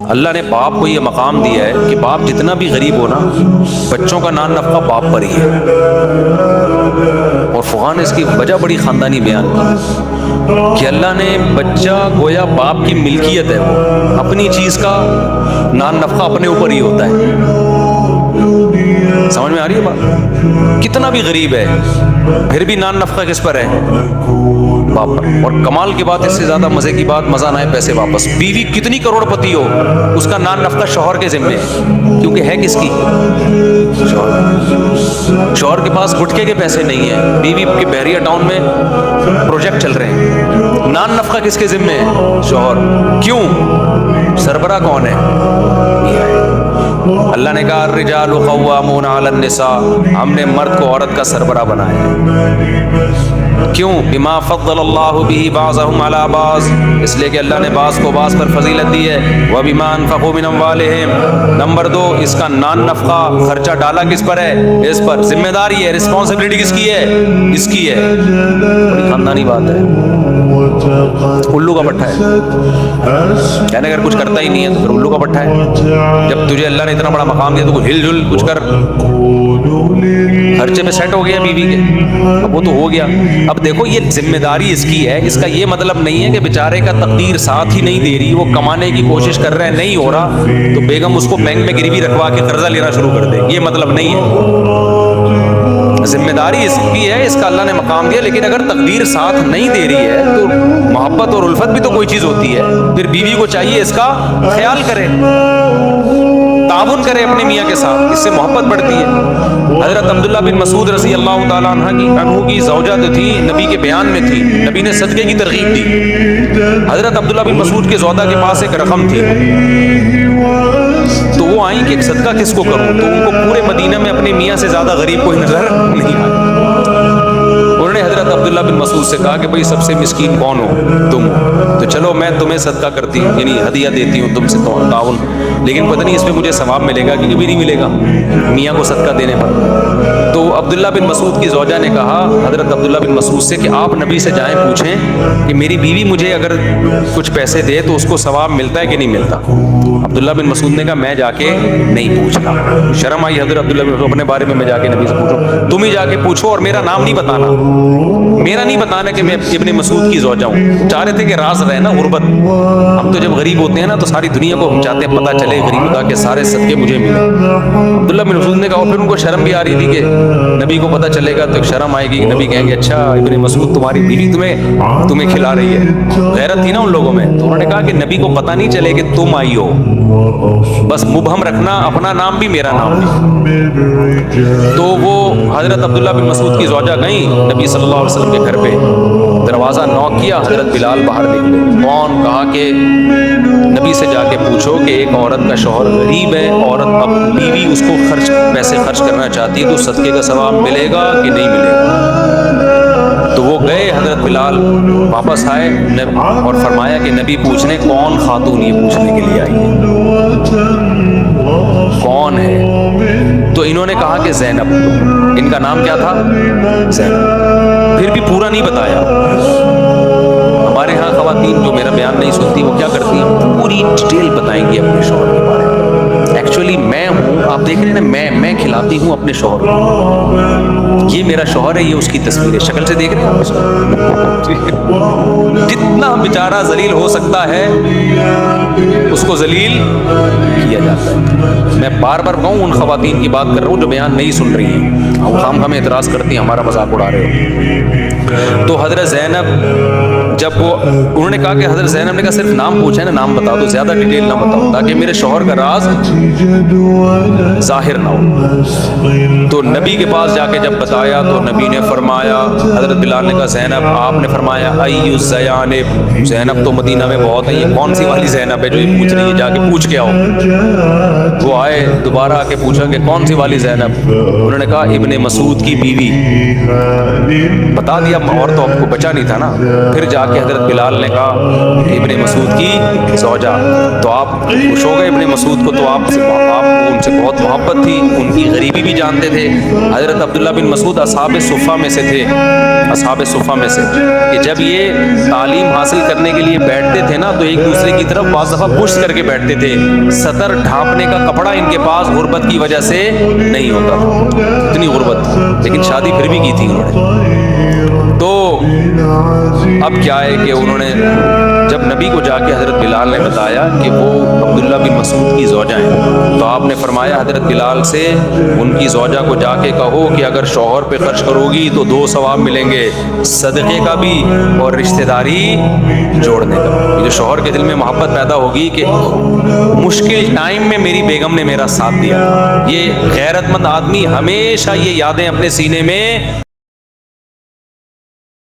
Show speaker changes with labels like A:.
A: اللہ نے باپ کو یہ مقام دیا ہے کہ باپ جتنا بھی غریب ہو نا، بچوں کا نان نفقہ باپ پر ہی ہے. اور فقہاء نے اس کی وجہ بڑی خاندانی بیان کی کہ اللہ نے بچہ گویا باپ کی ملکیت ہے، وہ اپنی چیز کا نان نفقہ اپنے اوپر ہی ہوتا ہے. سمجھ میں آ رہی ہے بات؟ کتنا بھی غریب ہے پھر بھی نان نفقہ کس پر ہے؟ باپ پر. اور کمال کی بات، اس سے زیادہ مزے کی بات، مزہ نہ ہے پیسے واپس. بیوی کتنی کروڑ پتی ہو، اس کا نان نفقہ شوہر کے ذمے ہے، کیونکہ ہے کس کی؟ شوہر کے پاس گٹکے کے پیسے نہیں ہیں، بیوی کے بحریہ ٹاؤن میں پروجیکٹ چل رہے ہیں، نان نفقہ کس کے ذمے ہے؟ شوہر. کیوں؟ سربراہ کون ہے؟ اللہ نے کہا الرجال قوامون علی النساء، ہم نے مرد کو عورت کا سربراہ بنایا ہے. کیوں؟ بما فضل اللہ به بعضهم علی بعض، اس لیے کہ اللہ نے بعض کو بعض پر فضیلت دی ہے. وبما انفقوا من اموالهم، نمبر 2 اس کا نان نفقہ خرچہ ڈالا کس پر ہے؟ اس پر. ذمہ داری ہے، رسپانسبلٹی کس کی ہے؟ اس کی ہے. بڑی خاندانی بات ہے. الو کا پٹھا ہے، یعنی اگر کچھ کرتا ہی نہیں ہے تو پھر الو کا پٹھا ہے. جب تجھے اللہ نے اتنا بڑا مقام دیا تو ہل جل کچھ کر. خرچے میں سیٹ ہو گیا بیوی کے، اب وہ تو ہو گیا. اب دیکھو یہ ذمہ داری اس کی ہے. اس کا یہ مطلب نہیں ہے کہ بیچارے کا تقدیر ساتھ ہی نہیں دے رہی، وہ کمانے کی کوشش کر رہا ہے نہیں ہو رہا تو بیگم اس کو بینک میں گروی رکھوا کے قرضہ لینا شروع کر دے. یہ مطلب نہیں ہے. ذمہ داری اس کی ہے، اس کا اللہ نے مقام دیا. لیکن اگر تقدیر ساتھ نہیں دے رہی ہے تو محبت اور الفت بھی تو کوئی چیز ہوتی ہے. پھر بیوی کو چاہیے اس کا خیال کرے، تعاون کرے اپنے میاں کے ساتھ، اس سے محبت بڑھتی ہے. حضرت عبداللہ بن مسعود رضی اللہ تعالیٰ عنہ کی زوجہ جو تھی نبی کے بیان میں تھی، نبی نے صدقے کی ترغیب دی. حضرت عبداللہ بن مسعود کے زوجہ کے پاس ایک رقم تھی، تو وہ آئیں کہ ایک صدقہ کس کو کروں، تو ان کو پورے مدینہ میں اپنے میاں سے زیادہ غریب کوئی نظر نہیں آیا. انہوں نے حضرت عبداللہ بن مسعود سے کہا کہ بھئی سب سے مسکین کون ہو؟ تم ہو، تو چلو میں تمہیں صدقہ کرتی ہوں، یعنی ہدیہ دیتی ہوں تم سے تعاون، لیکن پتہ نہیں اس میں مجھے ثواب ملے گا کہ کبھی نہیں ملے گا میاں کو صدقہ دینے پر. تو عبداللہ بن مسعود کی زوجہ نے کہا حضرت عبداللہ بن مسعود سے کہ آپ نبی سے جائیں پوچھیں کہ میری بیوی مجھے اگر کچھ پیسے دے تو اس کو ثواب ملتا ہے کہ نہیں ملتا. عبداللہ بن مسعود نے کہا میں جا کے نہیں پوچھنا. شرم آئی حضرت عبداللہ بن مسعود اپنے بارے میں جا کے نبی سے پوچھوں. تم ہی جا کے پوچھو اور میرا نام نہیں بتانا، میرا نہیں بتانا کہ میں ابن مسعود کی زوجہ ہوں. چاہ رہے تھے کہ راز رہے نا غربت. ہم تو جب غریب ہوتے ہیں نا تو ساری دنیا کو ہم چاہتے ہیں پتہ چلے غریب کا کہ سارے صدقے مجھے ملے. عبداللہ بن مسعود نے کہا، اور پھر ان کو شرم بھی آ رہی تھی کہ نبی کو پتہ چلے گا تو ایک شرم آئے گی کہ نبی کہیں گے اچھا ابن مسعود تمہاری بیوی تمہیں کھلا رہی ہے. غیرت تھی نا ان لوگوں میں. تو انہوں نے کہا کہ نبی کو پتہ نہیں چلے کہ تم آئی ہو، بس مبہم رکھنا، اپنا نام بھی میرا نام بھی. تو وہ حضرت عبداللہ بن مسعود کی زوجہ گئیں نبی صلی اللہ علیہ وسلم کے گھر پہ، دروازہ نوک کیا، حضرت بلال باہر نکلے. کون؟ کہا کہ نبی سے جا کے پوچھو کہ ایک عورت کا شوہر غریب ہے، عورت اب بیوی اس کو پیسے خرچ کرنا چاہتی ہے تو صدقے کا ثواب ملے گا کہ نہیں ملے گا. تو وہ گئے، حضرت بلال واپس آئے اور فرمایا کہ نبی پوچھنے کون خاتون یہ پوچھنے کے لیے آئی ہے، کون ہے؟ تو انہوں نے کہا کہ زینب. ان کا نام کیا تھا؟ زینب. پھر بھی پورا نہیں بتایا. ہمارے ہاں خواتین جو میرا بیان نہیں سنتی وہ کیا کرتی ہیں؟ پوری ڈیٹیل بتائیں گی اپنے شوہر کے بارے میں. ایکچولی میں ہوں، آپ دیکھ رہے ہیں نا، میں کھلاتی ہوں اپنے شوہر کو. یہ میرا شوہر ہے، یہ اس کی تصویر ہے. شکل سے دیکھ رہے ہیں جتنا بیچارہ ذلیل ہو سکتا ہے اس کو ذلیل کیا جاتا ہے. میں بار بار کہوں ان خواتین کی بات کر رہا ہوں جو بیان نہیں سن رہی ہیں، ہم خام خام اعتراض کرتی ہیں، ہمارا مذاق اڑا رہے ہو. تو حضرت زینب جب انہوں نے کہا کہ حضرت زینب نے کہا صرف نام پوچھا ہے نا، نام بتا دو، زیادہ ڈیٹیل نہ بتاؤ تاکہ میرے شوہر کا راز ظاہر نہ ہو. تو نبی کے پاس جا کے جب بتایا تو نبی نے فرمایا، حضرت بلال نے کہا زینب، آپ نے فرمایا ای الزیانب، زینب تو مدینہ میں بہت ہے، یہ کون سی والی زینب ہے جو یہ پوچھ رہی ہے، جا کے پوچھ کے آؤ. وہ آئے، دوبارہ آ کے پوچھا کہ کون سی والی زینب؟ انہوں نے کہا ابن مسعود کی بیوی. بتا دیا، اور تو آپ کو بچا نہیں تھا نا. پھر جا کے حضرت بلال نے کہا ابن مسعود کی زوجہ. تو آپ خوش ہو گئے ابن مسعود کو، تو آپ کو ان سے بہت محبت تھی، ان کی غریبی بھی جانتے تھے. حضرت عبداللہ بن مسعود مسعود اصحاب صفہ میں سے تھے، اصحاب صفہ میں سے، کہ جب یہ تعلیم حاصل کرنے کے لیے بیٹھتے تھے نا تو ایک دوسرے کی طرف بعض دفعہ پشت کر کے بیٹھتے تھے، سطر ڈھانپنے کا کپڑا ان کے پاس غربت کی وجہ سے نہیں ہوتا تھا، اتنی غربت تھی، لیکن شادی پھر بھی کی تھی انہوں نے۔ تو اب کیا ہے کہ انہوں نے جب نبی کو جا کے حضرت بلال نے بتایا کہ وہ عبداللہ بن مسعود کی زوجہ ہیں، تو آپ نے فرمایا حضرت بلال سے ان کی زوجہ کو جا کے کہو کہ اگر شوہر پہ خرچ کرو گی تو 2 ثواب ملیں گے، صدقے کا بھی اور رشتہ داری جوڑنے کا بھی۔ جو شوہر کے دل میں محبت پیدا ہوگی کہ مشکل ٹائم میں میری بیگم نے میرا ساتھ دیا، یہ غیرت مند آدمی ہمیشہ یہ یادیں اپنے سینے میں